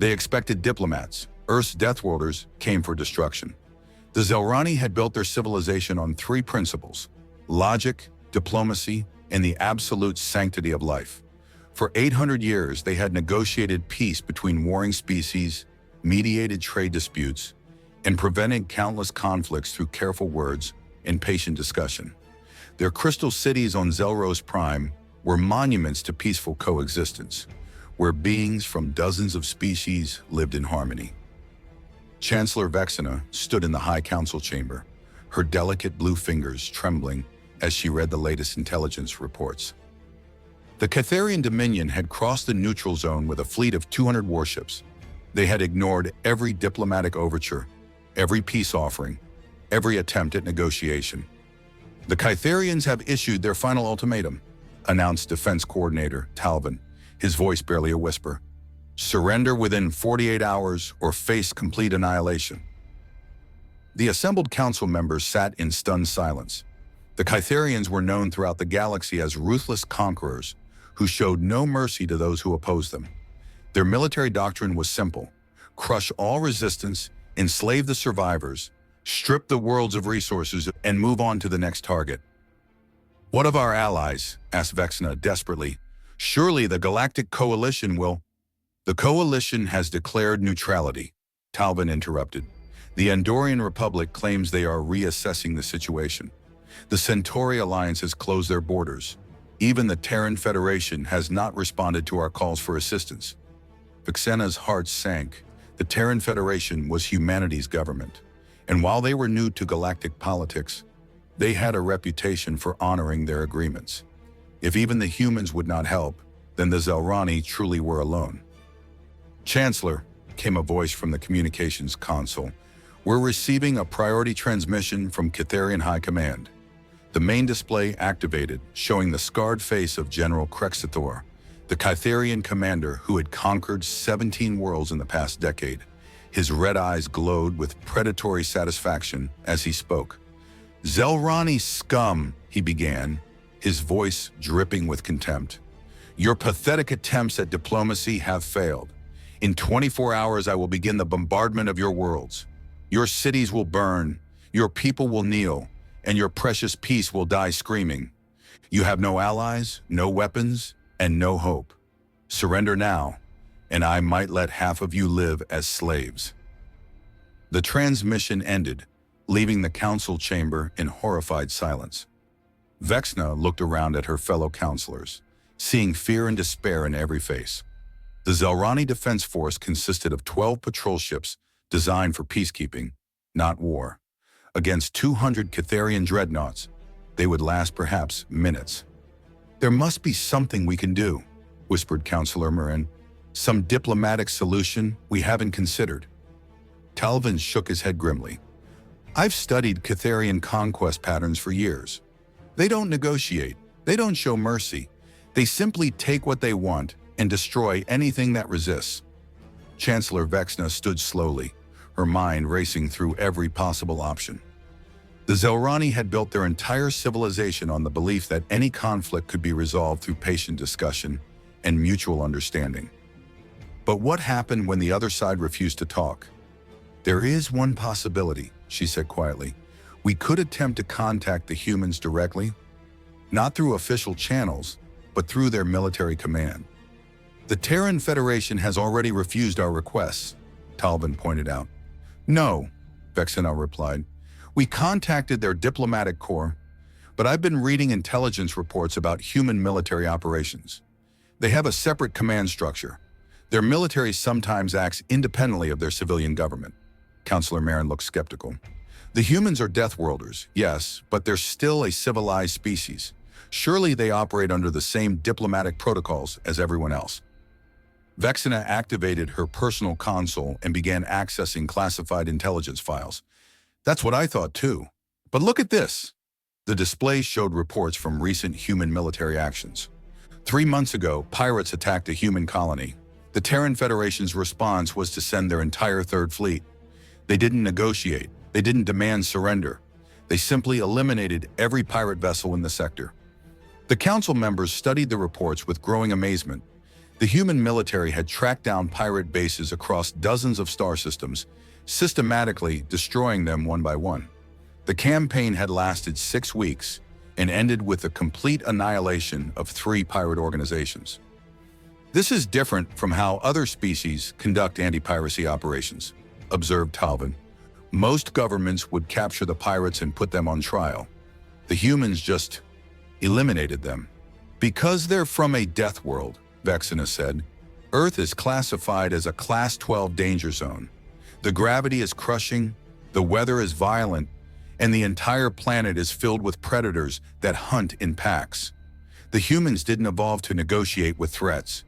They expected diplomats. Earth's Deathworlders came for destruction. The Zelrani had built their civilization on three principles: logic, diplomacy, and the absolute sanctity of life. For 800 years, they had negotiated peace between warring species, mediated trade disputes, and prevented countless conflicts through careful words and patient discussion. Their crystal cities on Zelros Prime were monuments to peaceful coexistence, where beings from dozens of species lived in harmony. Chancellor Vexena stood in the High Council chamber, her delicate blue fingers trembling as she read the latest intelligence reports. The Catharian Dominion had crossed the neutral zone with a fleet of 200 warships. They had ignored every diplomatic overture, every peace offering, every attempt at negotiation. The Catharians have issued their final ultimatum, announced Defense Coordinator Talvin, his voice barely a whisper. Surrender within 48 hours or face complete annihilation. The assembled council members sat in stunned silence. The Catharians were known throughout the galaxy as ruthless conquerors who showed no mercy to those who opposed them. Their military doctrine was simple: crush all resistance, enslave the survivors, strip the worlds of resources, and move on to the next target. "What of our allies?" asked Vexena desperately. "Surely the Galactic Coalition will—" "The Coalition has declared neutrality," Talvin interrupted. "The Andorian Republic claims they are reassessing the situation. The Centauri Alliance has closed their borders. Even the Terran Federation has not responded to our calls for assistance." Vexena's heart sank. The Terran Federation was humanity's government, and while they were new to galactic politics, they had a reputation for honoring their agreements. If even the humans would not help, then the Zelrani truly were alone. "Chancellor," came a voice from the communications console, "we're receiving a priority transmission from Catharian High Command." The main display activated, showing the scarred face of General Krexithor, the Catharian commander who had conquered 17 worlds in the past decade. His red eyes glowed with predatory satisfaction as he spoke. "Zelrani scum," he began, his voice dripping with contempt. "Your pathetic attempts at diplomacy have failed. In 24 hours, I will begin the bombardment of your worlds. Your cities will burn, your people will kneel, and your precious peace will die screaming. You have no allies, no weapons, and no hope. Surrender now, and I might let half of you live as slaves." The transmission ended, leaving the council chamber in horrified silence. Vexena looked around at her fellow counselors, seeing fear and despair in every face. The Zelrani Defense Force consisted of 12 patrol ships designed for peacekeeping, not war. Against 200 Catharian dreadnoughts, they would last perhaps minutes. "There must be something we can do," whispered Counselor Marin. "Some diplomatic solution we haven't considered." Talvin shook his head grimly. "I've studied Catharian conquest patterns for years. They don't negotiate. They don't show mercy. They simply take what they want and destroy anything that resists." Chancellor Vexena stood slowly, her mind racing through every possible option. The Zelrani had built their entire civilization on the belief that any conflict could be resolved through patient discussion and mutual understanding. But what happened when the other side refused to talk? "There is one possibility," she said quietly. "We could attempt to contact the humans directly, not through official channels, but through their military command." "The Terran Federation has already refused our requests," Talvin pointed out. "No," Vexena replied. "We contacted their diplomatic corps, but I've been reading intelligence reports about human military operations. They have a separate command structure. Their military sometimes acts independently of their civilian government." Counselor Marin looked skeptical. "The humans are Deathworlders, yes, but they're still a civilized species. Surely they operate under the same diplomatic protocols as everyone else." Vexena activated her personal console and began accessing classified intelligence files. "That's what I thought too. But look at this." The display showed reports from recent human military actions. 3 months ago, pirates attacked a human colony. The Terran Federation's response was to send their entire Third Fleet. They didn't negotiate. They didn't demand surrender. They simply eliminated every pirate vessel in the sector. The council members studied the reports with growing amazement. The human military had tracked down pirate bases across dozens of star systems, systematically destroying them one by one. The campaign had lasted 6 weeks and ended with the complete annihilation of 3 pirate organizations. This is different from how other species conduct anti-piracy operations, observed Talvin. Most governments would capture the pirates and put them on trial. The humans just eliminated them. Because they're from a death world, Vexena said, Earth is classified as a Class 12 danger zone. The gravity is crushing, the weather is violent, and the entire planet is filled with predators that hunt in packs. The humans didn't evolve to negotiate with threats.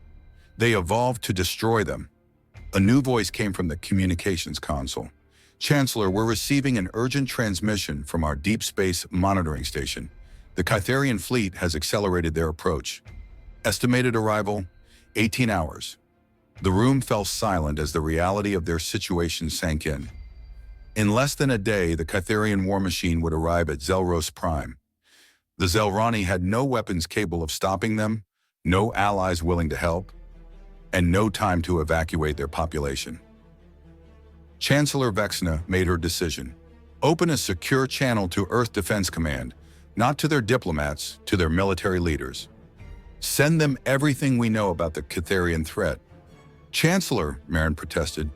They evolved to destroy them. A new voice came from the communications console. Chancellor, we're receiving an urgent transmission from our deep space monitoring station. The Kytherian fleet has accelerated their approach. Estimated arrival, 18 hours. The room fell silent as the reality of their situation sank in. In less than a day, the Kytherian war machine would arrive at Zelros Prime. The Zelrani had no weapons capable of stopping them, no allies willing to help, and no time to evacuate their population. Chancellor Vexena made her decision. Open a secure channel to Earth Defense Command, not to their diplomats, to their military leaders. Send them everything we know about the Kytherian threat. Chancellor, Marin protested,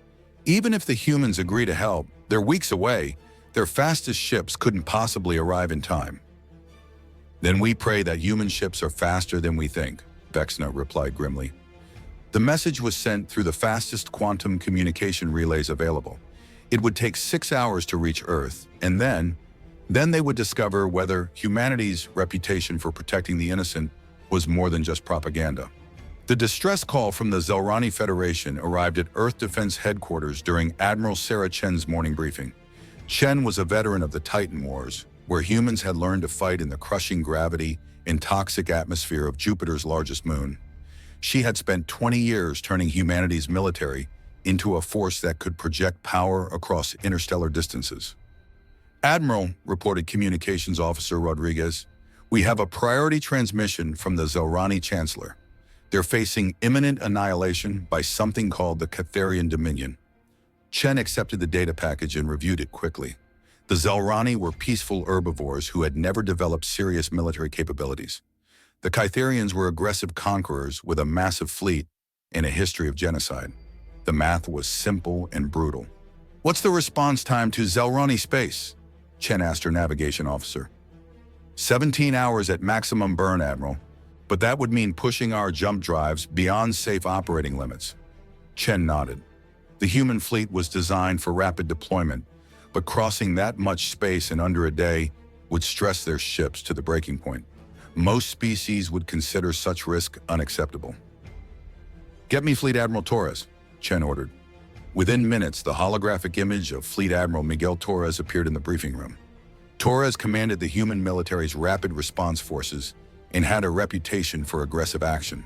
even if the humans agree to help, they're weeks away. Their fastest ships couldn't possibly arrive in time. Then we pray that human ships are faster than we think, Vexena replied grimly. The message was sent through the fastest quantum communication relays available. It would take 6 hours to reach Earth, and then they would discover whether humanity's reputation for protecting the innocent was more than just propaganda. The distress call from the Zelrani Federation arrived at Earth Defense Headquarters during Admiral Sarah Chen's morning briefing. Chen was a veteran of the Titan Wars, where humans had learned to fight in the crushing gravity and toxic atmosphere of Jupiter's largest moon. She had spent 20 years turning humanity's military into a force that could project power across interstellar distances. Admiral, reported Communications Officer Rodriguez, we have a priority transmission from the Zelrani Chancellor. They're facing imminent annihilation by something called the Kytherian Dominion. Chen accepted the data package and reviewed it quickly. The Zelrani were peaceful herbivores who had never developed serious military capabilities. The Kytherians were aggressive conquerors with a massive fleet and a history of genocide. The math was simple and brutal. What's the response time to Zelrani space? Chen asked her navigation officer. 17 hours at maximum burn, Admiral. But that would mean pushing our jump drives beyond safe operating limits. Chen nodded. The human fleet was designed for rapid deployment, but crossing that much space in under a day would stress their ships to the breaking point. Most species would consider such risk unacceptable. Get me Fleet Admiral Torres, Chen ordered. Within minutes, the holographic image of Fleet Admiral Miguel Torres appeared in the briefing room. Torres commanded the human military's rapid response forces and had a reputation for aggressive action.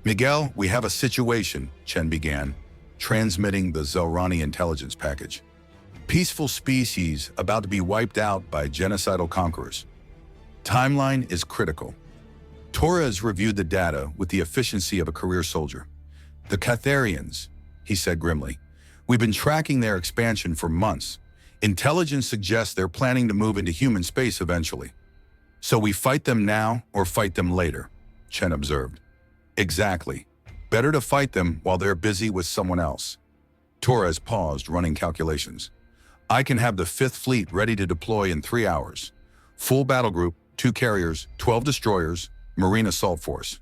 Miguel, we have a situation, Chen began, transmitting the Zelrani intelligence package. Peaceful species about to be wiped out by genocidal conquerors. Timeline is critical. Torres reviewed the data with the efficiency of a career soldier. The Kytherians, he said grimly. We've been tracking their expansion for months. Intelligence suggests they're planning to move into human space eventually. So we fight them now or fight them later, Chen observed. Exactly. Better to fight them while they're busy with someone else. Torres paused, running calculations. I can have the 5th Fleet ready to deploy in 3 hours. Full battle group, 2 carriers, 12 destroyers, Marine Assault Force.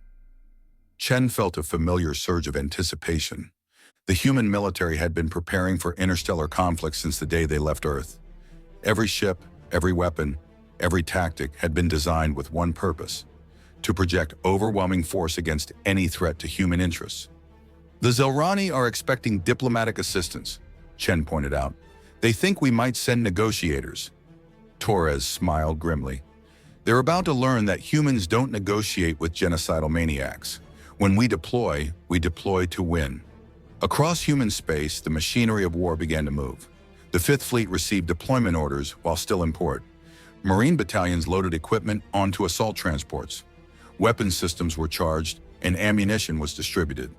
Chen felt a familiar surge of anticipation. The human military had been preparing for interstellar conflict since the day they left Earth. Every ship, every weapon, every tactic had been designed with one purpose: to project overwhelming force against any threat to human interests. The Zelrani are expecting diplomatic assistance, Chen pointed out. They think we might send negotiators. Torres smiled grimly. They're about to learn that humans don't negotiate with genocidal maniacs. When we deploy to win. Across human space, the machinery of war began to move. The 5th Fleet received deployment orders while still in port. Marine battalions loaded equipment onto assault transports. Weapon systems were charged, and ammunition was distributed.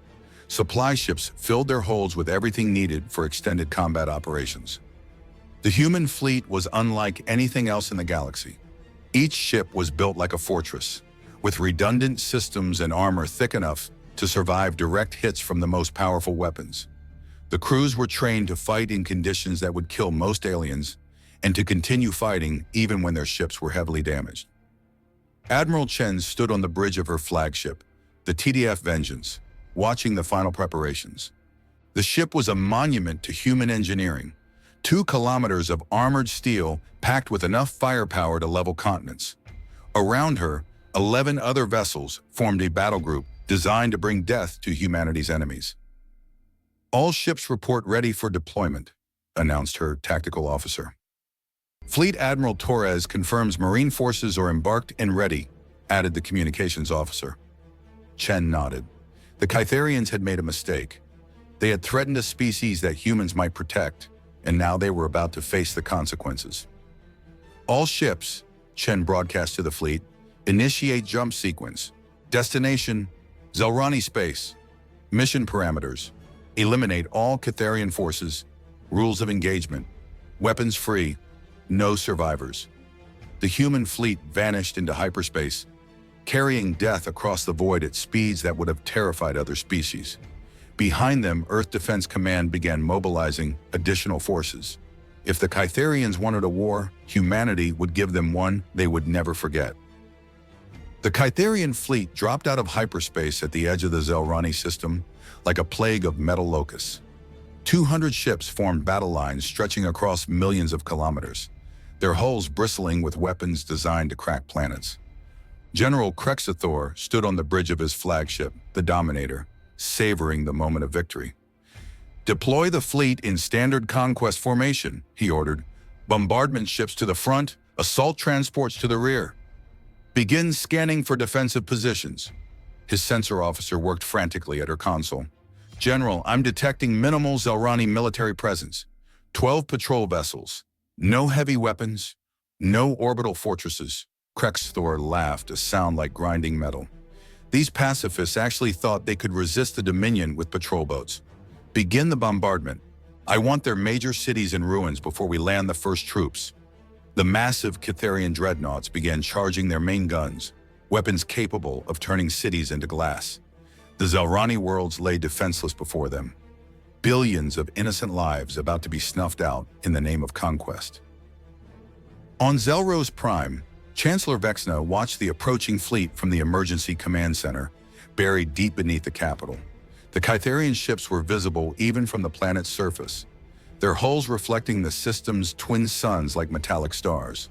Supply ships filled their holds with everything needed for extended combat operations. The human fleet was unlike anything else in the galaxy. Each ship was built like a fortress, with redundant systems and armor thick enough to survive direct hits from the most powerful weapons. The crews were trained to fight in conditions that would kill most aliens and to continue fighting even when their ships were heavily damaged. Admiral Chen stood on the bridge of her flagship, the TDF Vengeance, watching the final preparations. The ship was a monument to human engineering, 2 kilometers of armored steel packed with enough firepower to level continents. Around her, 11 other vessels formed a battle group designed to bring death to humanity's enemies. "All ships report ready for deployment," announced her tactical officer. "Fleet Admiral Torres confirms Marine forces are embarked and ready," added the communications officer. Chen nodded. The Kytherians had made a mistake. They had threatened a species that humans might protect, and now they were about to face the consequences. "All ships," Chen broadcast to the fleet, "initiate jump sequence. Destination, Zelrani space. Mission parameters, eliminate all Kytherian forces. Rules of engagement, weapons free, no survivors." The human fleet vanished into hyperspace, carrying death across the void at speeds that would have terrified other species. Behind them, Earth Defense Command began mobilizing additional forces. If the Kytherians wanted a war, humanity would give them one they would never forget. The Kytherian fleet dropped out of hyperspace at the edge of the Zelrani system like a plague of metal locusts. 200 ships formed battle lines stretching across millions of kilometers, their hulls bristling with weapons designed to crack planets. General Krexathor stood on the bridge of his flagship, the Dominator, savoring the moment of victory. "Deploy the fleet in standard conquest formation," he ordered. "Bombardment ships to the front, assault transports to the rear. Begin scanning for defensive positions." His sensor officer worked frantically at her console. "General, I'm detecting minimal Zelrani military presence. 12 patrol vessels. No heavy weapons. No orbital fortresses." Krexathor laughed, a sound like grinding metal. "These pacifists actually thought they could resist the Dominion with patrol boats. Begin the bombardment. I want their major cities in ruins before we land the first troops." The massive Kytherian dreadnoughts began charging their main guns, weapons capable of turning cities into glass. The Zelrani worlds lay defenseless before them, billions of innocent lives about to be snuffed out in the name of conquest. On Zelros Prime, Chancellor Vexna watched the approaching fleet from the emergency command center, buried deep beneath the capital. The Kytherian ships were visible even from the planet's surface, their hulls reflecting the system's twin suns like metallic stars.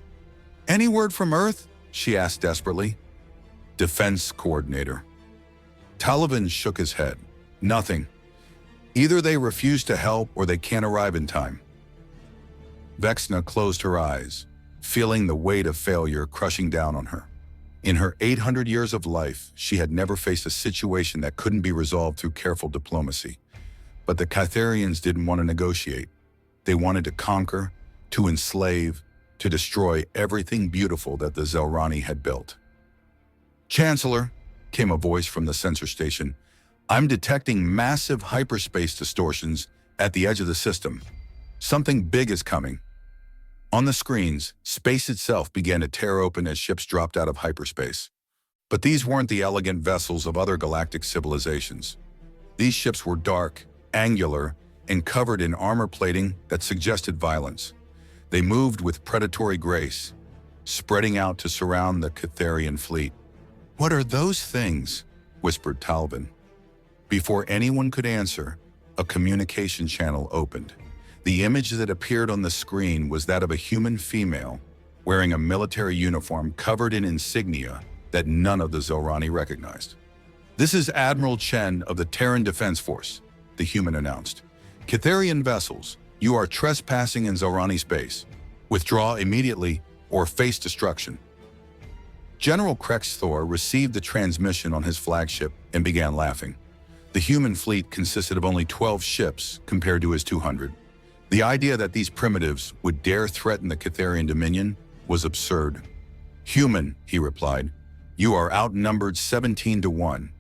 "Any word from Earth?" she asked desperately. "Defense Coordinator." Talavin shook his head. "Nothing. Either they refuse to help or they can't arrive in time." Vexna closed her eyes, feeling the weight of failure crushing down on her. In her 800 years of life, she had never faced a situation that couldn't be resolved through careful diplomacy. But the Kytherians didn't want to negotiate. They wanted to conquer, to enslave, to destroy everything beautiful that the Zelrani had built. "Chancellor," came a voice from the sensor station, "I'm detecting massive hyperspace distortions at the edge of the system. Something big is coming." On the screens, space itself began to tear open as ships dropped out of hyperspace. But these weren't the elegant vessels of other galactic civilizations. These ships were dark, angular, and covered in armor plating that suggested violence. They moved with predatory grace, spreading out to surround the Kytherian fleet. "What are those things?" whispered Talvin. Before anyone could answer, a communication channel opened. The image that appeared on the screen was that of a human female, wearing a military uniform covered in insignia that none of the Zelrani recognized. "This is Admiral Chen of the Terran Defense Force," the human announced. "Kytherian vessels, you are trespassing in Zelrani space. Withdraw immediately or face destruction." General Krexathor received the transmission on his flagship and began laughing. The human fleet consisted of only 12 ships compared to his 200. The idea that these primitives would dare threaten the Kytherian Dominion was absurd. "Human," he replied, "you are outnumbered 17 to 1.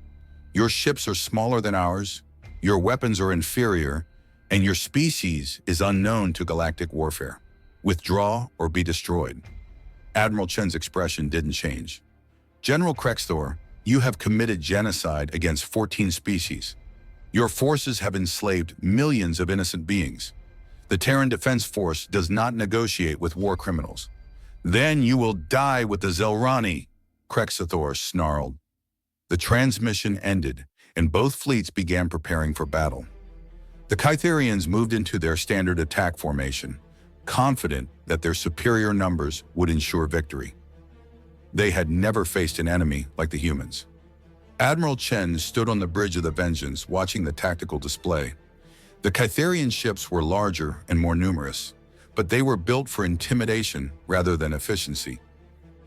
Your ships are smaller than ours, your weapons are inferior, and your species is unknown to galactic warfare. Withdraw or be destroyed." Admiral Chen's expression didn't change. "General Krexthor, you have committed genocide against 14 species. Your forces have enslaved millions of innocent beings. The Terran Defense Force does not negotiate with war criminals. Then you will die with the Zelrani," Krexthor snarled. The transmission ended, and both fleets began preparing for battle. The Kytherians moved into their standard attack formation, confident that their superior numbers would ensure victory. They had never faced an enemy like the humans. Admiral Chen stood on the bridge of the Vengeance watching the tactical display. The Kytherian ships were larger and more numerous, but they were built for intimidation rather than efficiency.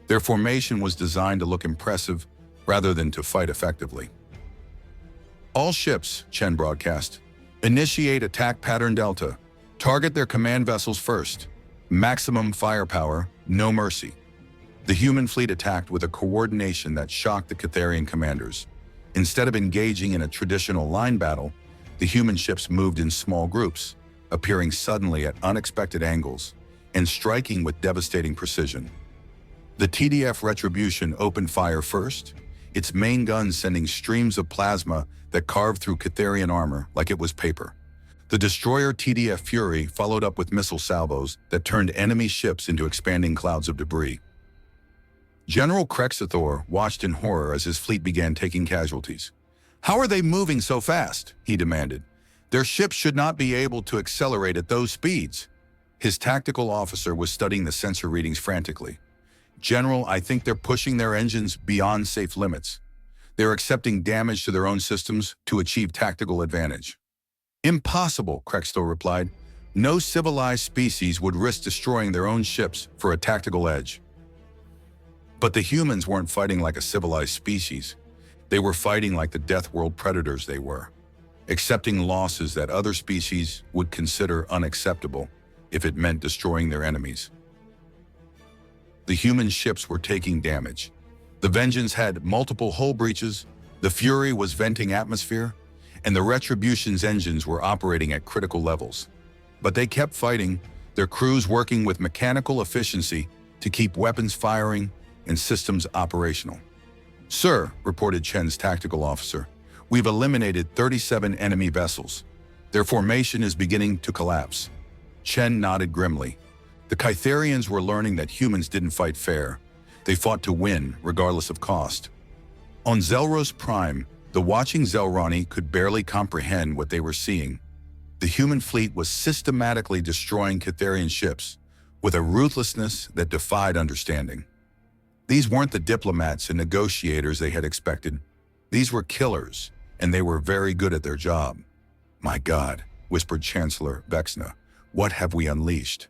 Their formation was designed to look impressive rather than to fight effectively. "All ships," Chen broadcast, "initiate attack pattern Delta. Target their command vessels first. Maximum firepower, no mercy." The human fleet attacked with a coordination that shocked the Kytherian commanders. Instead of engaging in a traditional line battle, the human ships moved in small groups, appearing suddenly at unexpected angles and striking with devastating precision. The TDF Retribution opened fire first, its main guns sending streams of plasma that carved through Kytherian armor like it was paper. The destroyer TDF Fury followed up with missile salvos that turned enemy ships into expanding clouds of debris. General Krexthor watched in horror as his fleet began taking casualties. "How are they moving so fast?" he demanded. "Their ships should not be able to accelerate at those speeds." His tactical officer was studying the sensor readings frantically. "General, I think they're pushing their engines beyond safe limits. They're accepting damage to their own systems to achieve tactical advantage." "Impossible," Krexthor replied. "No civilized species would risk destroying their own ships for a tactical edge." But the humans weren't fighting like a civilized species. They were fighting like the Deathworld predators they were, accepting losses that other species would consider unacceptable if it meant destroying their enemies. The human ships were taking damage. The Vengeance had multiple hull breaches, the Fury was venting atmosphere, and the Retribution's engines were operating at critical levels. But they kept fighting, their crews working with mechanical efficiency to keep weapons firing and systems operational. "Sir," reported Chen's tactical officer, "we've eliminated 37 enemy vessels. Their formation is beginning to collapse." Chen nodded grimly. The Kytherians were learning that humans didn't fight fair. They fought to win, regardless of cost. On Zelros Prime, the watching Zelrani could barely comprehend what they were seeing. The human fleet was systematically destroying Kytherian ships with a ruthlessness that defied understanding. These weren't the diplomats and negotiators they had expected. These were killers, and they were very good at their job. "My God," whispered Chancellor Vexna, "what have we unleashed?"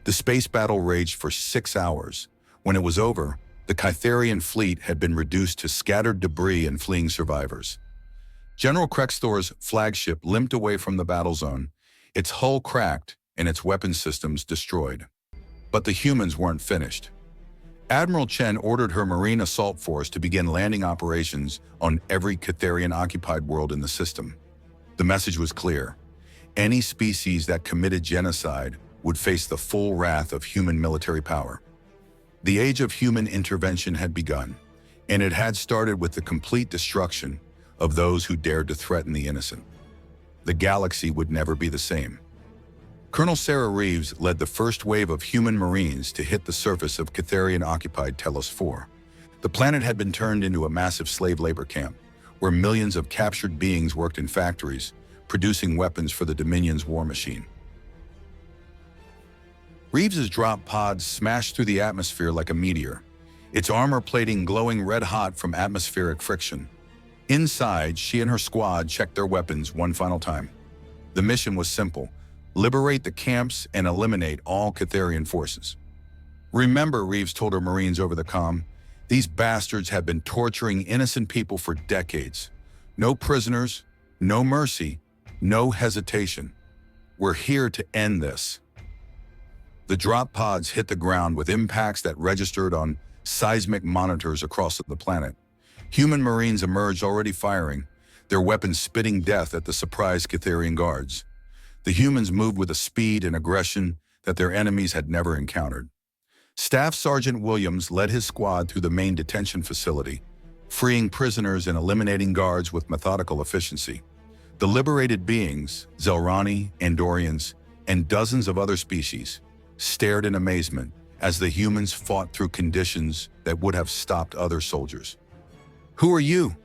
The space battle raged for 6 hours. When it was over, the Kytherian fleet had been reduced to scattered debris and fleeing survivors. General Krexthor's flagship limped away from the battle zone, its hull cracked and its weapon systems destroyed. But the humans weren't finished. Admiral Chen ordered her Marine Assault Force to begin landing operations on every Kytherian-occupied world in the system. The message was clear. Any species that committed genocide would face the full wrath of human military power. The age of human intervention had begun, and it had started with the complete destruction of those who dared to threaten the innocent. The galaxy would never be the same. Colonel Sarah Reeves led the first wave of human Marines to hit the surface of Kytherian-occupied Telos 4. The planet had been turned into a massive slave labor camp, where millions of captured beings worked in factories, producing weapons for the Dominion's war machine. Reeves's drop pod smashed through the atmosphere like a meteor, its armor plating glowing red-hot from atmospheric friction. Inside, she and her squad checked their weapons one final time. The mission was simple: liberate the camps and eliminate all Kytherian forces. "Remember," Reeves told her Marines over the comm, "these bastards have been torturing innocent people for decades. No prisoners, no mercy, no hesitation. We're here to end this." The drop pods hit the ground with impacts that registered on seismic monitors across the planet. Human Marines emerged already firing, their weapons spitting death at the surprised Catharian guards. The humans moved with a speed and aggression that their enemies had never encountered. Staff Sergeant Williams led his squad through the main detention facility, freeing prisoners and eliminating guards with methodical efficiency. The liberated beings, Zelrani, Andorians, and dozens of other species, stared in amazement as the humans fought through conditions that would have stopped other soldiers. "Who are you?"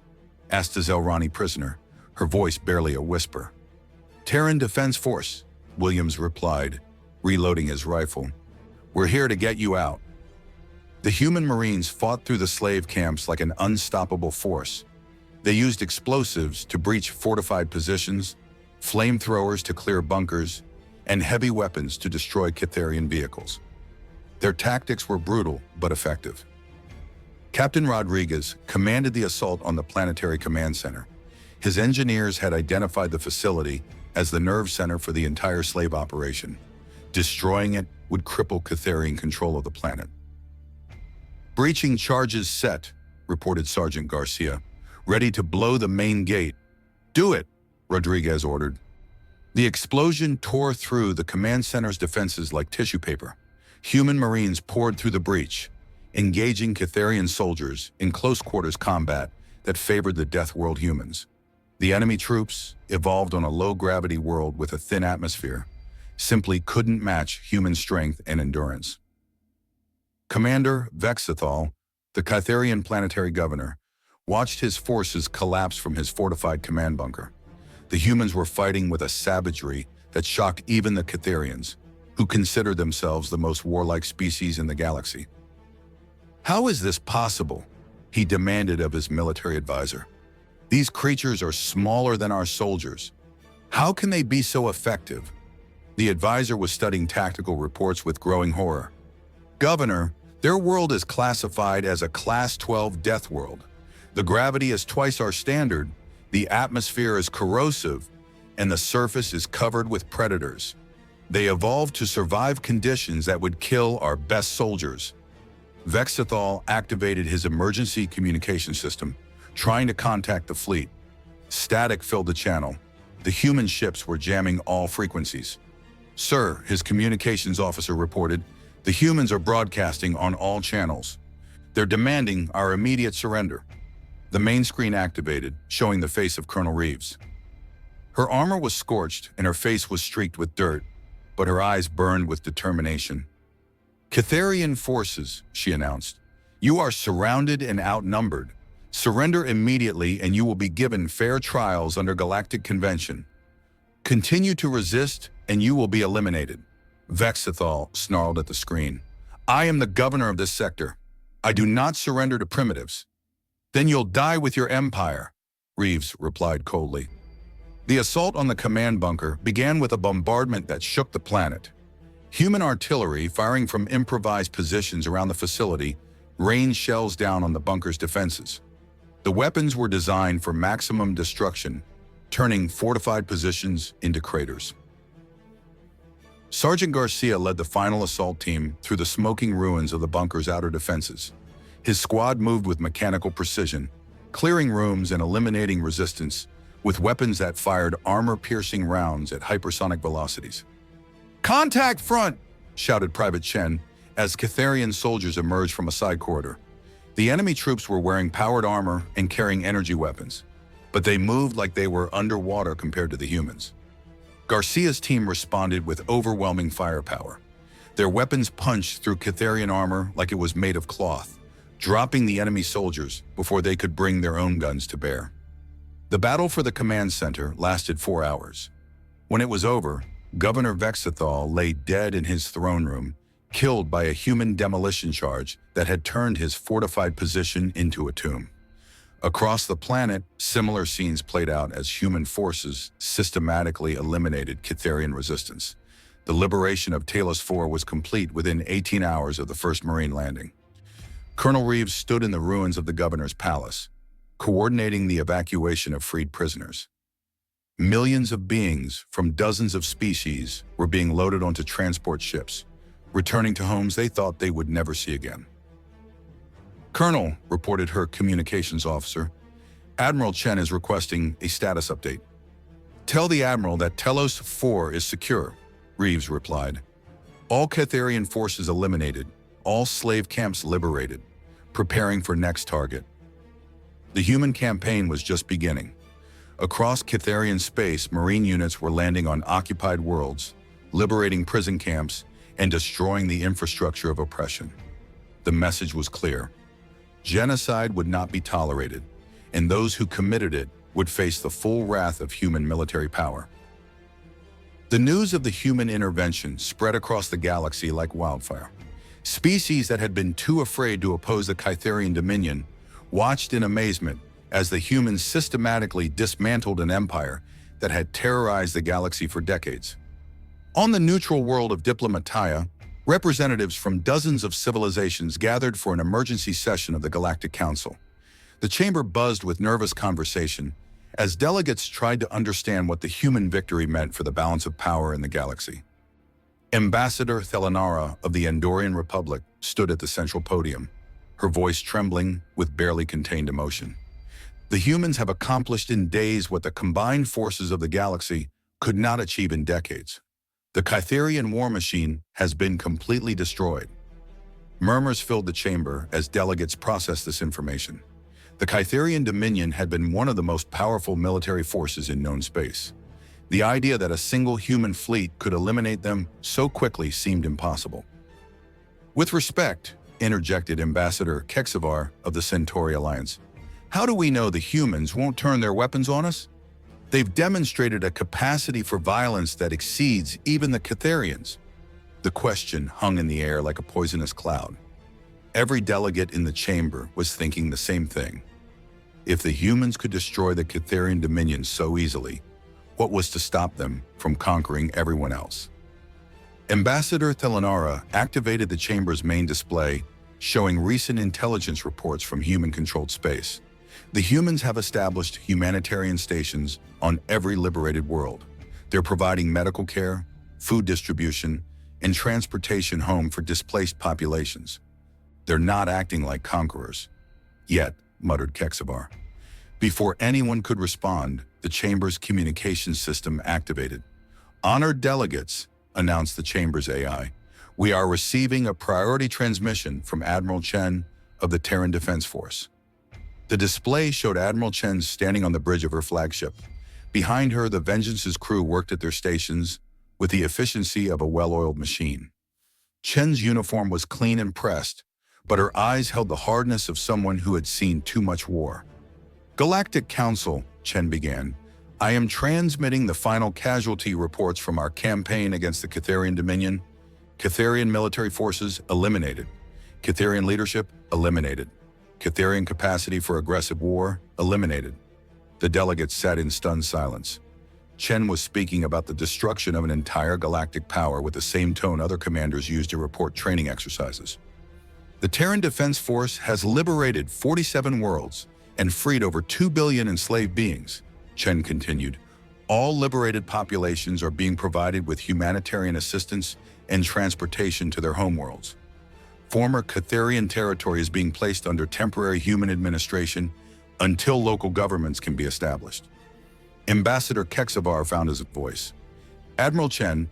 asked a Zelrani prisoner, her voice barely a whisper. "Terran Defense Force," Williams replied, reloading his rifle. "We're here to get you out." The human Marines fought through the slave camps like an unstoppable force. They used explosives to breach fortified positions, flamethrowers to clear bunkers, and heavy weapons to destroy Catharian vehicles. Their tactics were brutal but effective. Captain Rodriguez commanded the assault on the Planetary Command Center. His engineers had identified the facility as the nerve center for the entire slave operation. Destroying it would cripple Catharian control of the planet. "Breaching charges set," reported Sergeant Garcia, ready to blow the main gate. "Do it," Rodriguez ordered. The explosion tore through the command center's defenses like tissue paper. Human Marines poured through the breach, engaging Catharian soldiers in close-quarters combat that favored the Deathworld humans. The enemy troops, evolved on a low-gravity world with a thin atmosphere, simply couldn't match human strength and endurance. Commander Vexithal, the Catharian planetary governor, watched his forces collapse from his fortified command bunker. The humans were fighting with a savagery that shocked even the Catharians, who considered themselves the most warlike species in the galaxy. "How is this possible?" he demanded of his military advisor. "These creatures are smaller than our soldiers. How can they be so effective?" The advisor was studying tactical reports with growing horror. "Governor, their world is classified as a Class 12 death world. The gravity is twice our standard, the atmosphere is corrosive, and the surface is covered with predators. They evolved to survive conditions that would kill our best soldiers." Vexithal activated his emergency communication system, trying to contact the fleet. Static filled the channel. The human ships were jamming all frequencies. "Sir," his communications officer reported, "the humans are broadcasting on all channels. They're demanding our immediate surrender." The main screen activated, showing the face of Colonel Reeves. Her armor was scorched and her face was streaked with dirt, but her eyes burned with determination. "Catharian forces," she announced. "You are surrounded and outnumbered. Surrender immediately and you will be given fair trials under Galactic Convention. Continue to resist and you will be eliminated." Vexithal snarled at the screen. "I am the governor of this sector. I do not surrender to primitives." "Then you'll die with your empire," Reeves replied coldly. The assault on the command bunker began with a bombardment that shook the planet. Human artillery, firing from improvised positions around the facility, rained shells down on the bunker's defenses. The weapons were designed for maximum destruction, turning fortified positions into craters. Sergeant Garcia led the final assault team through the smoking ruins of the bunker's outer defenses. His squad moved with mechanical precision, clearing rooms and eliminating resistance with weapons that fired armor-piercing rounds at hypersonic velocities. "Contact front!" shouted Private Chen as Catharian soldiers emerged from a side corridor. The enemy troops were wearing powered armor and carrying energy weapons, but they moved like they were underwater compared to the humans. Garcia's team responded with overwhelming firepower. Their weapons punched through Catharian armor like it was made of cloth, dropping the enemy soldiers before they could bring their own guns to bear. The battle for the command center lasted 4 hours. When it was over, Governor Vexithal lay dead in his throne room, killed by a human demolition charge that had turned his fortified position into a tomb. Across the planet, similar scenes played out as human forces systematically eliminated Catharian resistance. The liberation of Talos IV was complete within 18 hours of the first Marine landing. Colonel Reeves stood in the ruins of the governor's palace, coordinating the evacuation of freed prisoners. Millions of beings from dozens of species were being loaded onto transport ships, returning to homes they thought they would never see again. "Colonel," reported her communications officer, "Admiral Chen is requesting a status update." "Tell the Admiral that Telos 4 is secure," Reeves replied. "All Catharian forces eliminated, all slave camps liberated, preparing for next target." The human campaign was just beginning. Across Catharian space, Marine units were landing on occupied worlds, liberating prison camps, and destroying the infrastructure of oppression. The message was clear. Genocide would not be tolerated, and those who committed it would face the full wrath of human military power. The news of the human intervention spread across the galaxy like wildfire. Species that had been too afraid to oppose the Catharian dominion watched in amazement as the humans systematically dismantled an empire that had terrorized the galaxy for decades. On the neutral world of Diplomats, representatives from dozens of civilizations gathered for an emergency session of the Galactic Council. The chamber buzzed with nervous conversation as delegates tried to understand what the human victory meant for the balance of power in the galaxy. Ambassador Thelanara of the Andorian Republic stood at the central podium, her voice trembling with barely contained emotion. "The humans have accomplished in days what the combined forces of the galaxy could not achieve in decades. The Catharian war machine has been completely destroyed." Murmurs filled the chamber as delegates processed this information. The Catharian Dominion had been one of the most powerful military forces in known space. The idea that a single human fleet could eliminate them so quickly seemed impossible. "With respect," interjected Ambassador Kexavar of the Centauri Alliance, "how do we know the humans won't turn their weapons on us? They've demonstrated a capacity for violence that exceeds even the Catharians." The question hung in the air like a poisonous cloud. Every delegate in the chamber was thinking the same thing. If the humans could destroy the Catharian Dominion so easily, what was to stop them from conquering everyone else? Ambassador Thelanara activated the chamber's main display, showing recent intelligence reports from human-controlled space. The humans have established humanitarian stations on every liberated world. They're providing medical care, food distribution, and transportation home for displaced populations. "They're not acting like conquerors yet," muttered Kexavar. Before anyone could respond, the chamber's communications system activated. "Honored delegates," announced the chamber's AI, "we are receiving a priority transmission from Admiral Chen of the Terran Defense Force." The display showed Admiral Chen standing on the bridge of her flagship. Behind her, the Vengeance's crew worked at their stations with the efficiency of a well-oiled machine. Chen's uniform was clean and pressed, but her eyes held the hardness of someone who had seen too much war. "Galactic Council," Chen began, "I am transmitting the final casualty reports from our campaign against the Catharian Dominion. Catharian military forces eliminated. Catharian leadership eliminated. Catharian capacity for aggressive war eliminated." The delegates sat in stunned silence. Chen was speaking about the destruction of an entire galactic power with the same tone other commanders used to report training exercises. "The Terran Defense Force has liberated 47 worlds and freed over 2 billion enslaved beings," Chen continued. "All liberated populations are being provided with humanitarian assistance and transportation to their homeworlds. Former Catharian territory is being placed under temporary human administration until local governments can be established." Ambassador Kexavar found his voice. "Admiral Chen,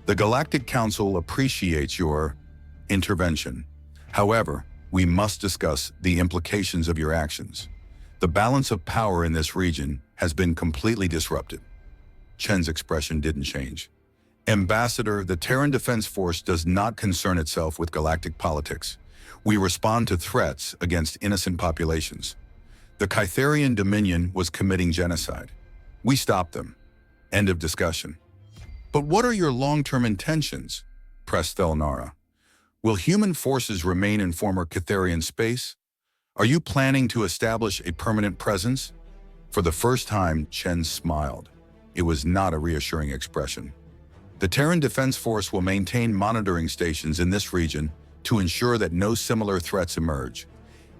the Galactic Council appreciates your intervention. However, we must discuss the implications of your actions. The balance of power in this region has been completely disrupted." Chen's expression didn't change. "Ambassador, the Terran Defense Force does not concern itself with galactic politics. We respond to threats against innocent populations. The Catharian Dominion was committing genocide. We stopped them. End of discussion." "But what are your long-term intentions?" pressed Thelanara. "Will human forces remain in former Catharian space? Are you planning to establish a permanent presence?" For the first time, Chen smiled. It was not a reassuring expression. "The Terran Defense Force will maintain monitoring stations in this region to ensure that no similar threats emerge.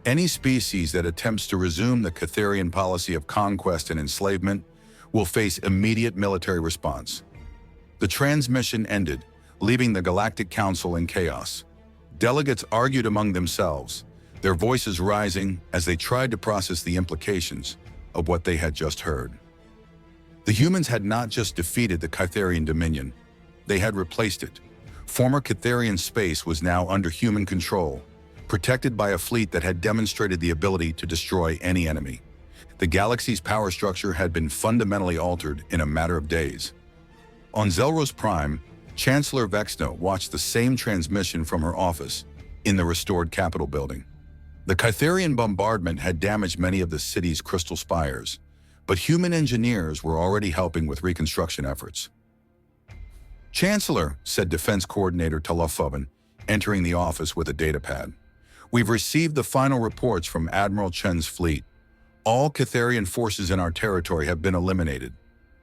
Any species that attempts to resume the Catharian policy of conquest and enslavement will face immediate military response." The transmission ended, leaving the Galactic Council in chaos. Delegates argued among themselves. their voices rising as they tried to process the implications of what they had just heard. The humans had not just defeated the Kytherian Dominion, they had replaced it. Former Kytherian space was now under human control, protected by a fleet that had demonstrated the ability to destroy any enemy. The galaxy's power structure had been fundamentally altered in a matter of days. On Zelros Prime, Chancellor Vexna watched the same transmission from her office in the restored Capitol building. The Kytherian bombardment had damaged many of the city's crystal spires, but human engineers were already helping with reconstruction efforts. "Chancellor," said Defense Coordinator Talofovin, entering the office with a datapad, "we've received the final reports from Admiral Chen's fleet. All Kytherian forces in our territory have been eliminated.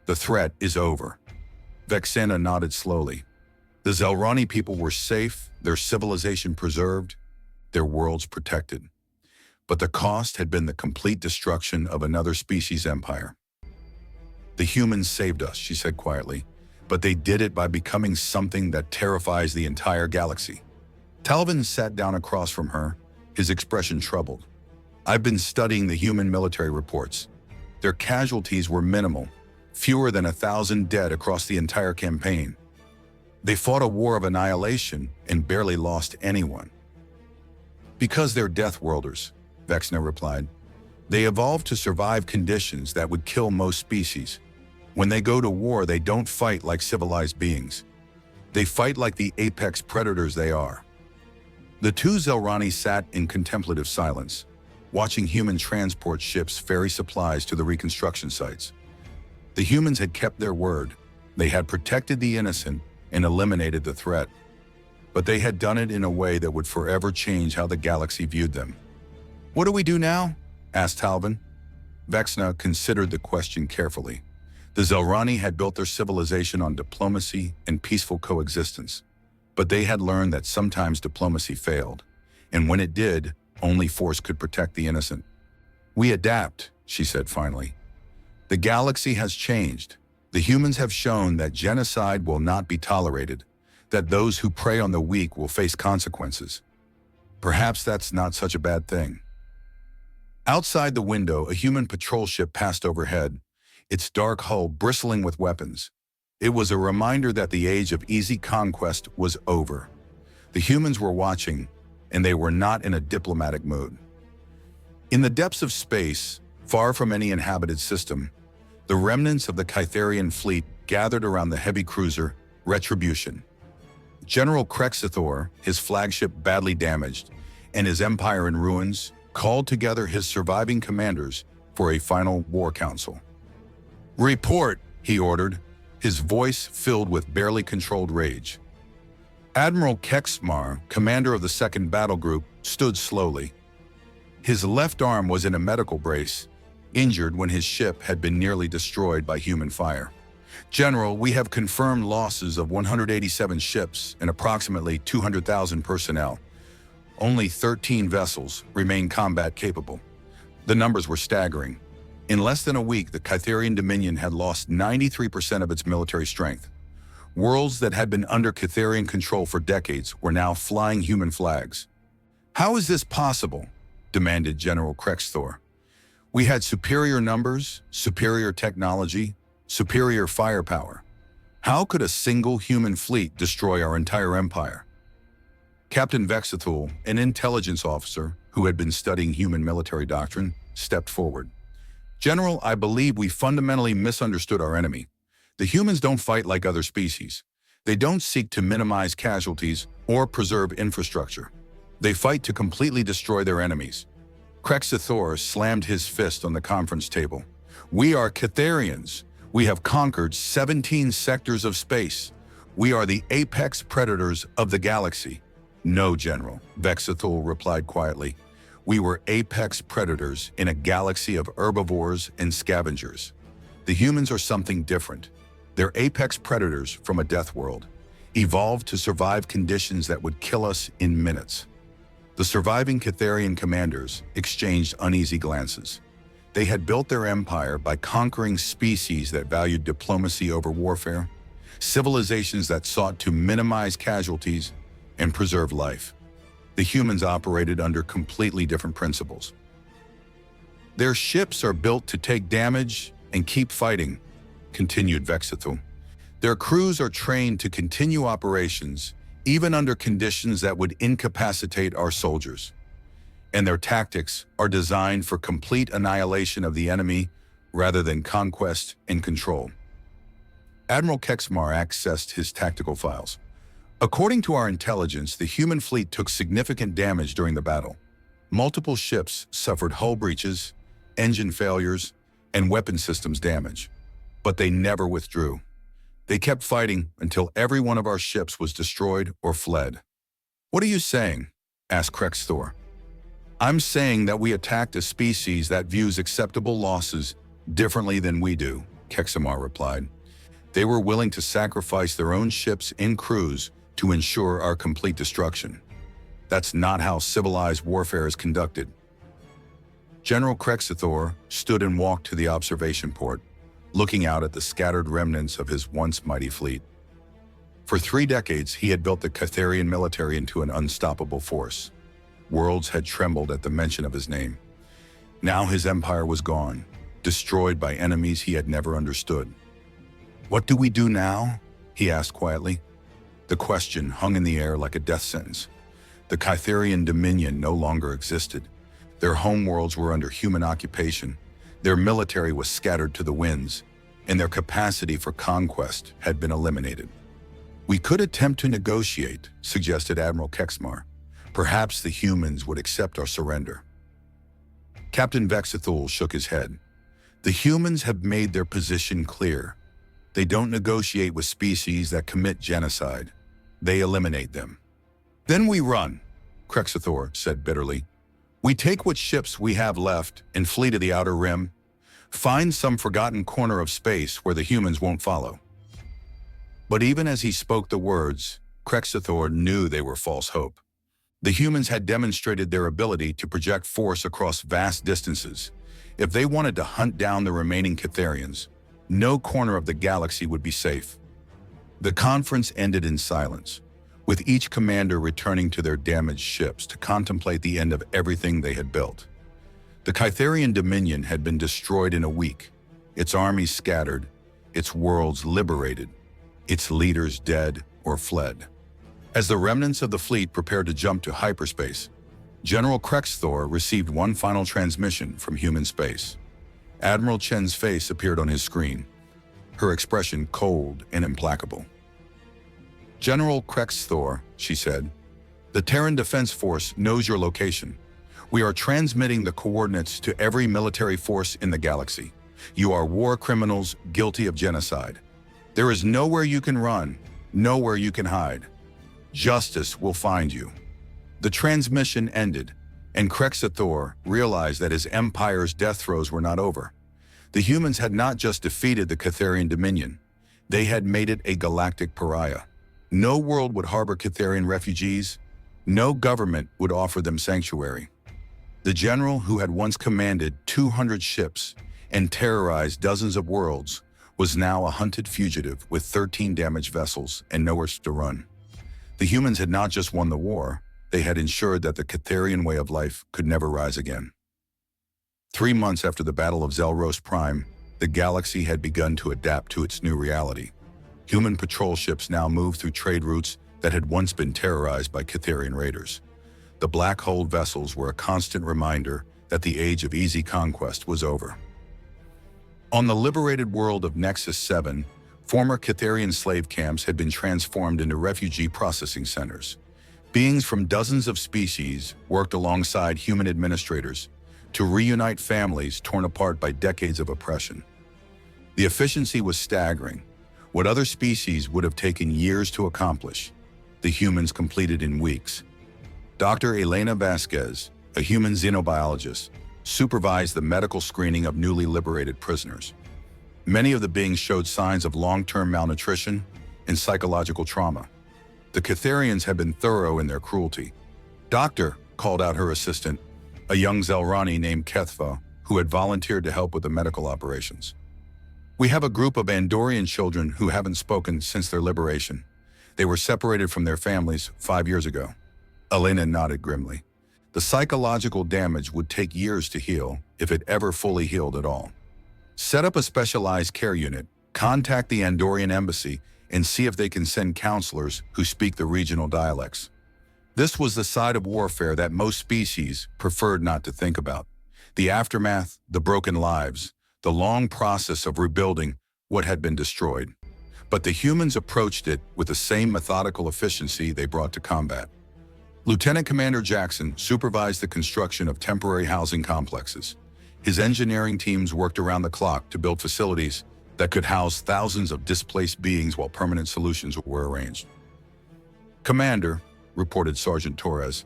The threat is over." Vexena nodded slowly. The Zelrani people were safe, their civilization preserved, their worlds protected. But the cost had been the complete destruction of another species' empire. "The humans saved us," she said quietly, "but they did it by becoming something that terrifies the entire galaxy." Talvin sat down across from her, his expression troubled. "I've been studying the human military reports. Their casualties were minimal, fewer than 1,000 dead across the entire campaign. They fought a war of annihilation and barely lost anyone." "Because they're Deathworlders," Vexna replied. "They evolved to survive conditions that would kill most species. When they go to war, they don't fight like civilized beings. They fight like the apex predators they are." The two Zelrani sat in contemplative silence, watching human transport ships ferry supplies to the reconstruction sites. The humans had kept their word. They had protected the innocent and eliminated the threat. But they had done it in a way that would forever change how the galaxy viewed them. "What do we do now?" asked Talvin. Vexna considered the question carefully. The Zelrani had built their civilization on diplomacy and peaceful coexistence. But they had learned that sometimes diplomacy failed, and when it did, only force could protect the innocent. "We adapt," she said finally. "The galaxy has changed. The humans have shown that genocide will not be tolerated, that those who prey on the weak will face consequences. Perhaps that's not such a bad thing." Outside the window, a human patrol ship passed overhead, its dark hull bristling with weapons. It was a reminder that the age of easy conquest was over. The humans were watching, and they were not in a diplomatic mood. In the depths of space, far from any inhabited system, the remnants of the Kytherian fleet gathered around the heavy cruiser Retribution. General Krexithor, his flagship badly damaged, and his empire in ruins, called together his surviving commanders for a final war council. "Report," he ordered, his voice filled with barely controlled rage. Admiral Kexmar, commander of the 2nd Battle Group, stood slowly. His left arm was in a medical brace, injured when his ship had been nearly destroyed by human fire. "General, we have confirmed losses of 187 ships and approximately 200,000 personnel. Only 13 vessels remain combat capable." The numbers were staggering. In less than a week, the Kytherian Dominion had lost 93% of its military strength. Worlds that had been under Kytherian control for decades were now flying human flags. "How is this possible?" demanded General Krexthor. "We had superior numbers, superior technology, superior firepower. How could a single human fleet destroy our entire empire?" Captain Vexithul, an intelligence officer who had been studying human military doctrine, stepped forward. "General, I believe we fundamentally misunderstood our enemy. The humans don't fight like other species. They don't seek to minimize casualties or preserve infrastructure. They fight to completely destroy their enemies." Krexithor slammed his fist on the conference table. "We are Kytherians. We have conquered 17 sectors of space. We are the apex predators of the galaxy." "No, General," Vexithul replied quietly. "We were apex predators in a galaxy of herbivores and scavengers. The humans are something different. They're apex predators from a death world, evolved to survive conditions that would kill us in minutes." The surviving Kytherian commanders exchanged uneasy glances. They had built their empire by conquering species that valued diplomacy over warfare, civilizations that sought to minimize casualties and preserve life. The humans operated under completely different principles. Their ships are built to take damage and keep fighting, continued Vexithul. Their crews are trained to continue operations even under conditions that would incapacitate our soldiers. And their tactics are designed for complete annihilation of the enemy rather than conquest and control. Admiral Kexmar accessed his tactical files. According to our intelligence, the human fleet took significant damage during the battle. Multiple ships suffered hull breaches, engine failures, and weapon systems damage. But they never withdrew. They kept fighting until every one of our ships was destroyed or fled. "What are you saying?" asked Krexthor. "I'm saying that we attacked a species that views acceptable losses differently than we do," Kexamar replied. "They were willing to sacrifice their own ships and crews to ensure our complete destruction. That's not how civilized warfare is conducted." General Krexithor stood and walked to the observation port, looking out at the scattered remnants of his once mighty fleet. For 3 decades, he had built the Catharian military into an unstoppable force. Worlds had trembled at the mention of his name. Now his empire was gone, destroyed by enemies he had never understood. "What do we do now?" he asked quietly. The question hung in the air like a death sentence. The Catharian dominion no longer existed. Their homeworlds were under human occupation. Their military was scattered to the winds, and their capacity for conquest had been eliminated. "We could attempt to negotiate," suggested Admiral Kexmar. "Perhaps the humans would accept our surrender." Captain Vexithul shook his head. "The humans have made their position clear. They don't negotiate with species that commit genocide. They eliminate them." "Then we run," Krexithor said bitterly. "We take what ships we have left and flee to the Outer Rim, find some forgotten corner of space where the humans won't follow." But even as he spoke the words, Krexithor knew they were false hope. The humans had demonstrated their ability to project force across vast distances. If they wanted to hunt down the remaining Catharians, no corner of the galaxy would be safe. The conference ended in silence, with each commander returning to their damaged ships to contemplate the end of everything they had built. The Catharian dominion had been destroyed in a week, its armies scattered, its worlds liberated, its leaders dead or fled. As the remnants of the fleet prepared to jump to hyperspace, General Krexthor received one final transmission from human space. Admiral Chen's face appeared on his screen, her expression cold and implacable. "General Krexthor," she said, "the Terran Defense Force knows your location. We are transmitting the coordinates to every military force in the galaxy. You are war criminals guilty of genocide. There is nowhere you can run, nowhere you can hide. Justice will find you." The transmission ended, and Krexithor realized that his empire's death throes were not over. The humans had not just defeated the Catharian dominion, they had made it a galactic pariah. No world would harbor Catharian refugees, no government would offer them sanctuary. The general who had once commanded 200 ships and terrorized dozens of worlds was now a hunted fugitive with 13 damaged vessels and nowhere to run. The humans had not just won the war, they had ensured that the Catharian way of life could never rise again. 3 months after the Battle of Zelros Prime, the galaxy had begun to adapt to its new reality. Human patrol ships now moved through trade routes that had once been terrorized by Catharian raiders. The black-hulled vessels were a constant reminder that the age of easy conquest was over. On the liberated world of Nexus 7, former Catharian slave camps had been transformed into refugee processing centers. Beings from dozens of species worked alongside human administrators to reunite families torn apart by decades of oppression. The efficiency was staggering. What other species would have taken years to accomplish, the humans completed in weeks. Dr. Elena Vasquez, a human xenobiologist, supervised the medical screening of newly liberated prisoners. Many of the beings showed signs of long-term malnutrition and psychological trauma. The Catharians had been thorough in their cruelty. "Doctor," called out her assistant, a young Zelrani named Kethva, who had volunteered to help with the medical operations. "We have a group of Andorian children who haven't spoken since their liberation. They were separated from their families 5 years ago." Elena nodded grimly. The psychological damage would take years to heal, if it ever fully healed at all. Set up a specialized care unit, contact the Andorian embassy, and see if they can send counselors who speak the regional dialects. This was the side of warfare that most species preferred not to think about. The aftermath, the broken lives, the long process of rebuilding what had been destroyed. But the humans approached it with the same methodical efficiency they brought to combat. Lieutenant Commander Jackson supervised the construction of temporary housing complexes. His engineering teams worked around the clock to build facilities that could house thousands of displaced beings while permanent solutions were arranged. "Commander," reported Sergeant Torres,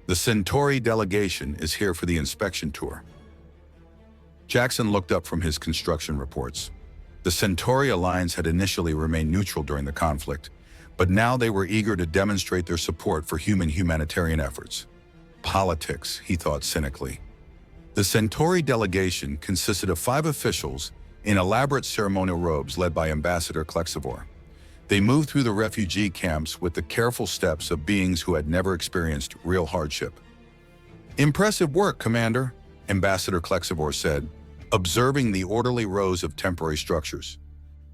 "the Centauri delegation is here for the inspection tour." Jackson looked up from his construction reports. The Centauri Alliance had initially remained neutral during the conflict, but now they were eager to demonstrate their support for humanitarian efforts. Politics, he thought cynically. The Centauri delegation consisted of 5 officials in elaborate ceremonial robes led by Ambassador Klexivor. They moved through the refugee camps with the careful steps of beings who had never experienced real hardship. "Impressive work, Commander," Ambassador Klexivor said, observing the orderly rows of temporary structures.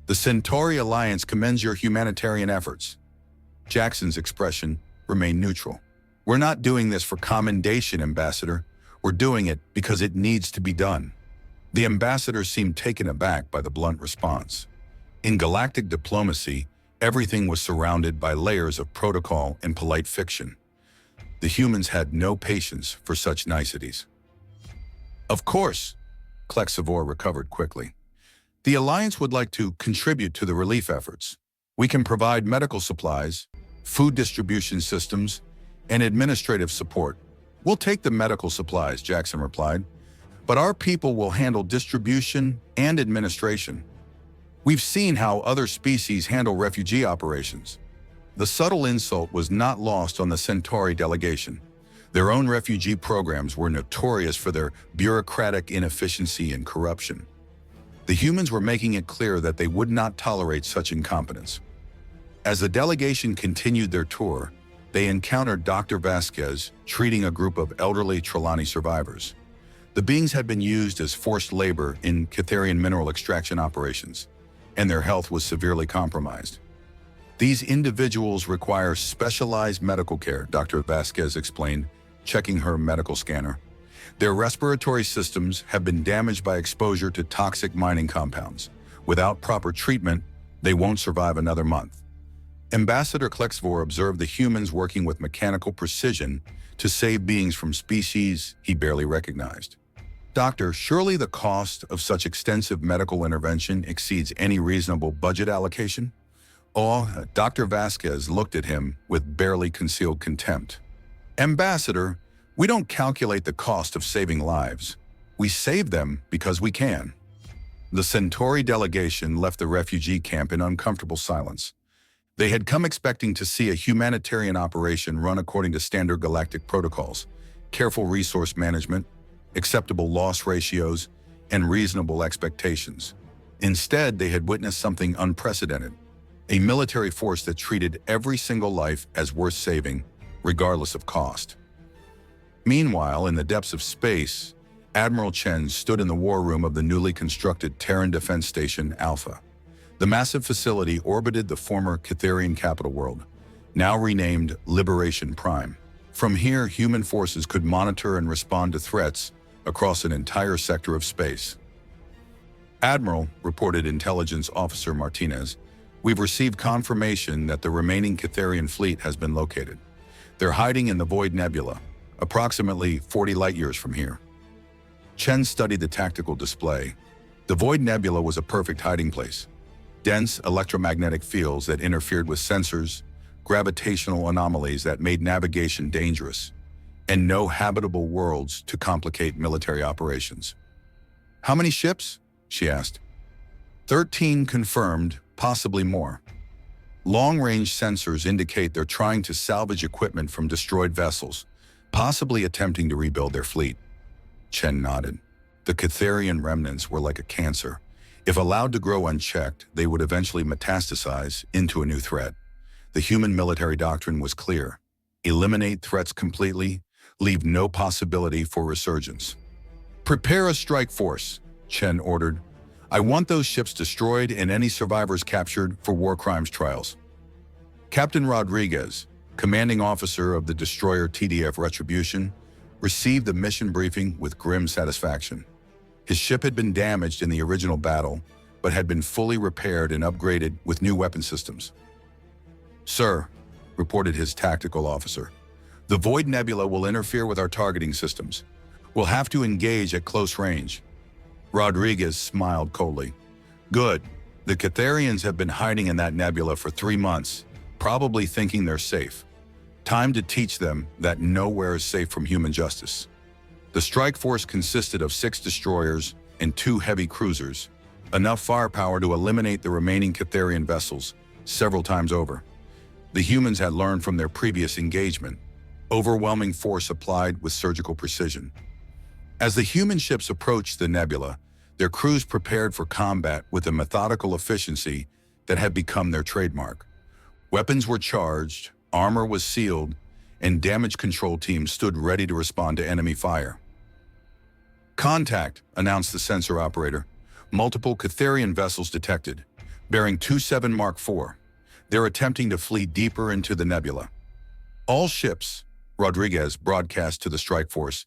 "The Centauri Alliance commends your humanitarian efforts." Jackson's expression remained neutral. "We're not doing this for commendation, Ambassador. We're doing it because it needs to be done." The ambassador seemed taken aback by the blunt response. In galactic diplomacy, everything was surrounded by layers of protocol and polite fiction. The humans had no patience for such niceties. "Of course," Klexivor recovered quickly. "The Alliance would like to contribute to the relief efforts. We can provide medical supplies, food distribution systems, and administrative support." "We'll take the medical supplies," Jackson replied, "but our people will handle distribution and administration. We've seen how other species handle refugee operations." The subtle insult was not lost on the Centauri delegation. Their own refugee programs were notorious for their bureaucratic inefficiency and corruption. The humans were making it clear that they would not tolerate such incompetence. As the delegation continued their tour, they encountered Dr. Vasquez treating a group of elderly Trelawney survivors. The beings had been used as forced labor in Catharian mineral extraction operations, and their health was severely compromised. "These individuals require specialized medical care," Dr. Vasquez explained, checking her medical scanner. "Their respiratory systems have been damaged by exposure to toxic mining compounds. Without proper treatment, they won't survive another month." Ambassador Klexivor observed the humans working with mechanical precision to save beings from species he barely recognized. "Doctor, surely the cost of such extensive medical intervention exceeds any reasonable budget allocation?" Oh, Dr. Vasquez looked at him with barely concealed contempt. "Ambassador, we don't calculate the cost of saving lives. We save them because we can." The Centauri delegation left the refugee camp in uncomfortable silence. They had come expecting to see a humanitarian operation run according to standard galactic protocols, careful resource management, acceptable loss ratios, and reasonable expectations. Instead, they had witnessed something unprecedented, a military force that treated every single life as worth saving, regardless of cost. Meanwhile, in the depths of space, Admiral Chen stood in the war room of the newly constructed Terran Defense Station Alpha. The massive facility orbited the former Catharian capital world, now renamed Liberation Prime. From here, human forces could monitor and respond to threats across an entire sector of space. "Admiral," reported Intelligence Officer Martinez, "we've received confirmation that the remaining Catharian fleet has been located. They're hiding in the Void Nebula, approximately 40 light-years from here." Chen studied the tactical display. The Void Nebula was a perfect hiding place. Dense electromagnetic fields that interfered with sensors, gravitational anomalies that made navigation dangerous, and no habitable worlds to complicate military operations. "How many ships?" she asked. 13 confirmed, possibly more. Long-range sensors indicate they're trying to salvage equipment from destroyed vessels, possibly attempting to rebuild their fleet. Chen nodded. The Catharian remnants were like a cancer. If allowed to grow unchecked, they would eventually metastasize into a new threat. The human military doctrine was clear. Eliminate threats completely. Leave no possibility for resurgence. Prepare a strike force, Chen ordered. I want those ships destroyed and any survivors captured for war crimes trials. Captain Rodriguez, commanding officer of the destroyer TDF Retribution, received the mission briefing with grim satisfaction. His ship had been damaged in the original battle, but had been fully repaired and upgraded with new weapon systems. Sir, reported his tactical officer, the Void Nebula will interfere with our targeting systems. We'll have to engage at close range. Rodriguez smiled coldly. Good. The Catharians have been hiding in that nebula for 3 months, probably thinking they're safe. Time to teach them that nowhere is safe from human justice. The strike force consisted of 6 destroyers and 2 heavy cruisers, enough firepower to eliminate the remaining Catharian vessels several times over. The humans had learned from their previous engagement, overwhelming force applied with surgical precision. As the human ships approached the nebula, their crews prepared for combat with a methodical efficiency that had become their trademark. Weapons were charged, armor was sealed, and damage control teams stood ready to respond to enemy fire. Contact, announced the sensor operator. Multiple Catharian vessels detected, bearing 27 Mark IV. They're attempting to flee deeper into the nebula. All ships, Rodriguez broadcast to the strike force,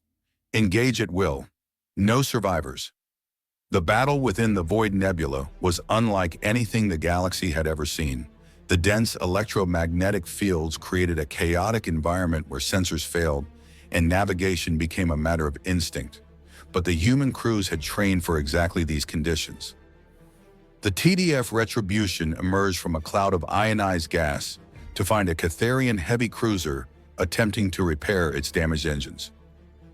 engage at will. No survivors. The battle within the Void Nebula was unlike anything the galaxy had ever seen. The dense electromagnetic fields created a chaotic environment where sensors failed and navigation became a matter of instinct. But the human crews had trained for exactly these conditions. The TDF Retribution emerged from a cloud of ionized gas to find a Catharian heavy cruiser attempting to repair its damaged engines.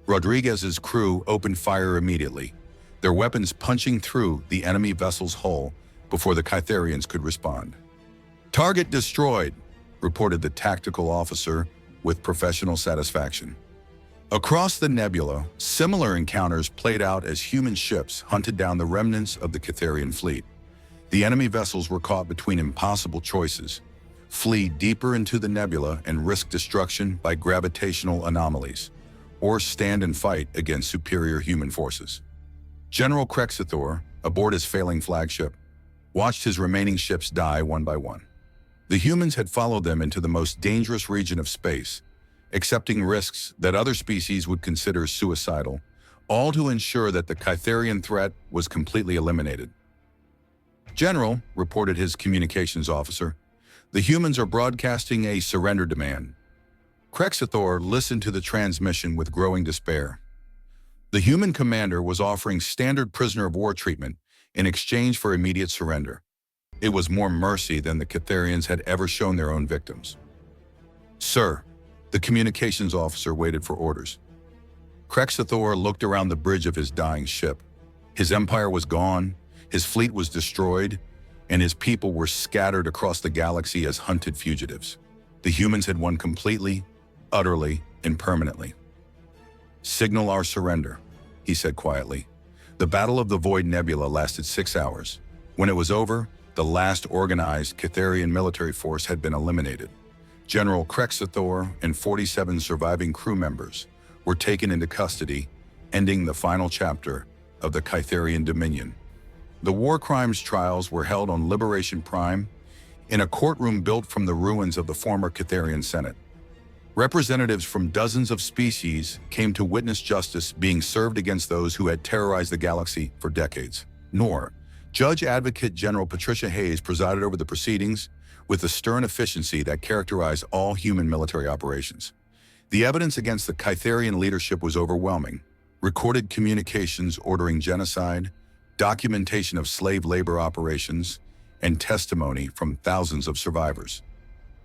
Rodriguez's crew opened fire immediately, their weapons punching through the enemy vessel's hull before the Catharians could respond. Target destroyed, reported the tactical officer with professional satisfaction. Across the nebula, similar encounters played out as human ships hunted down the remnants of the Catharian fleet. The enemy vessels were caught between impossible choices: flee deeper into the nebula and risk destruction by gravitational anomalies, or stand and fight against superior human forces. General Krexithor, aboard his failing flagship, watched his remaining ships die one by one. The humans had followed them into the most dangerous region of space, accepting risks that other species would consider suicidal, all to ensure that the Catharian threat was completely eliminated. General, reported his communications officer, the humans are broadcasting a surrender demand. Krexithor listened to the transmission with growing despair. The human commander was offering standard prisoner of war treatment in exchange for immediate surrender. It was more mercy than the Catharians had ever shown their own victims. Sir, the communications officer waited for orders. Krexithor looked around the bridge of his dying ship. His empire was gone, his fleet was destroyed, and his people were scattered across the galaxy as hunted fugitives. The humans had won completely, utterly, and permanently. Signal our surrender, he said quietly. The Battle of the Void Nebula lasted 6 hours. When it was over, the last organized Catharian military force had been eliminated. General Krexithor and 47 surviving crew members were taken into custody, ending the final chapter of the Catharian Dominion. The war crimes trials were held on Liberation Prime in a courtroom built from the ruins of the former Catharian Senate. Representatives from dozens of species came to witness justice being served against those who had terrorized the galaxy for decades. Judge Advocate General Patricia Hayes presided over the proceedings with the stern efficiency that characterized all human military operations. The evidence against the Catharian leadership was overwhelming. Recorded communications ordering genocide, documentation of slave labor operations, and testimony from thousands of survivors.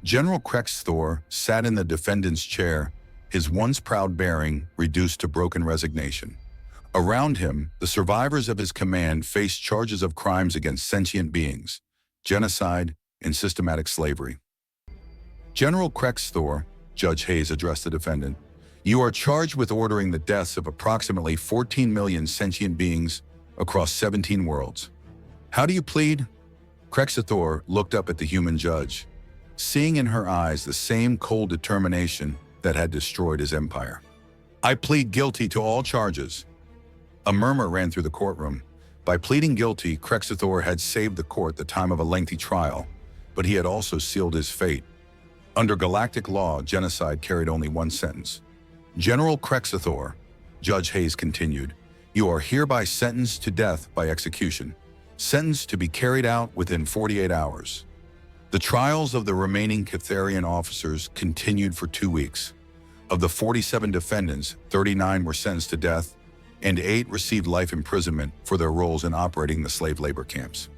General Krexithor sat in the defendant's chair, his once proud bearing reduced to broken resignation. Around him, the survivors of his command faced charges of crimes against sentient beings, genocide, and systematic slavery. General Krexithor, Judge Hayes addressed the defendant, you are charged with ordering the deaths of approximately 14 million sentient beings across 17 worlds. How do you plead? Krexithor looked up at the human judge, seeing in her eyes the same cold determination that had destroyed his empire. "I plead guilty to all charges." A murmur ran through the courtroom. By pleading guilty, Krexithor had saved the court the time of a lengthy trial, but he had also sealed his fate. Under galactic law, genocide carried only one sentence. "General Krexithor," Judge Hayes continued, "you are hereby sentenced to death by execution, sentenced to be carried out within 48 hours. The trials of the remaining Catharian officers continued for 2 weeks. Of the 47 defendants, 39 were sentenced to death, and 8 received life imprisonment for their roles in operating the slave labor camps.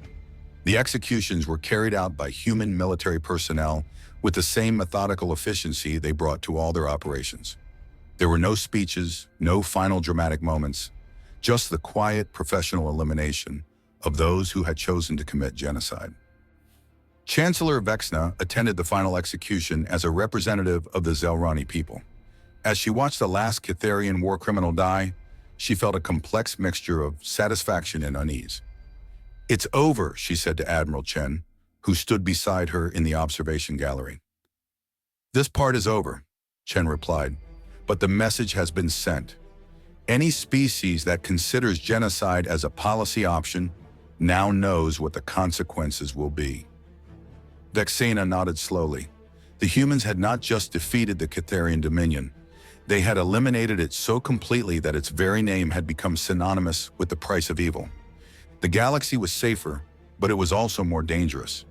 The executions were carried out by human military personnel with the same methodical efficiency they brought to all their operations. There were no speeches, no final dramatic moments, just the quiet professional elimination of those who had chosen to commit genocide." Chancellor Vexna attended the final execution as a representative of the Zelrani people. As she watched the last Catharian war criminal die, she felt a complex mixture of satisfaction and unease. "It's over," she said to Admiral Chen, who stood beside her in the observation gallery. "This part is over," Chen replied, "but the message has been sent. Any species that considers genocide as a policy option now knows what the consequences will be." Vexena nodded slowly. The humans had not just defeated the Catharian Dominion, they had eliminated it so completely that its very name had become synonymous with the price of evil. The galaxy was safer, but it was also more dangerous.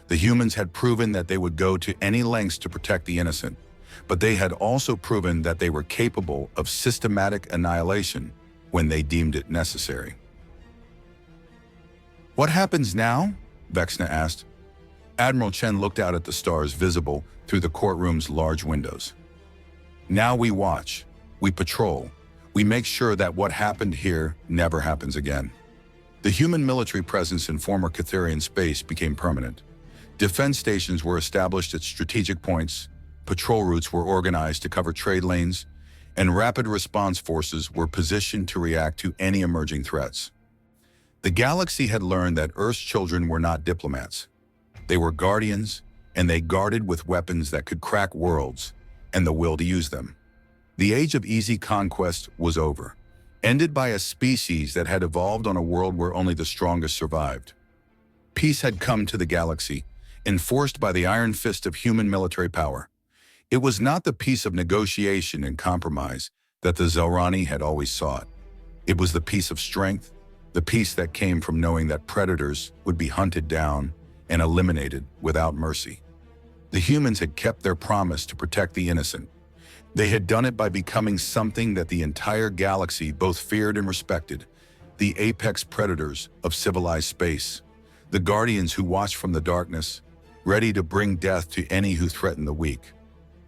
The humans had proven that they would go to any lengths to protect the innocent, but they had also proven that they were capable of systematic annihilation when they deemed it necessary. "What happens now?" Vexna asked. Admiral Chen looked out at the stars visible through the courtroom's large windows. "Now we watch, we patrol, we make sure that what happened here never happens again." The human military presence in former Catharian space became permanent. Defense stations were established at strategic points, patrol routes were organized to cover trade lanes, and rapid response forces were positioned to react to any emerging threats. The galaxy had learned that Earth's children were not diplomats. They were guardians, and they guarded with weapons that could crack worlds and the will to use them. The age of easy conquest was over, ended by a species that had evolved on a world where only the strongest survived. Peace had come to the galaxy, enforced by the iron fist of human military power. It was not the peace of negotiation and compromise that the Zelrani had always sought. It was the peace of strength, the peace that came from knowing that predators would be hunted down and eliminated without mercy. The humans had kept their promise to protect the innocent. They had done it by becoming something that the entire galaxy both feared and respected, the apex predators of civilized space, the guardians who watched from the darkness, ready to bring death to any who threatened the weak.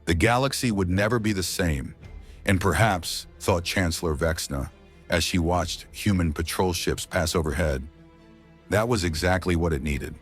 The galaxy would never be the same, and perhaps, thought Chancellor Vexna, as she watched human patrol ships pass overhead, that was exactly what it needed.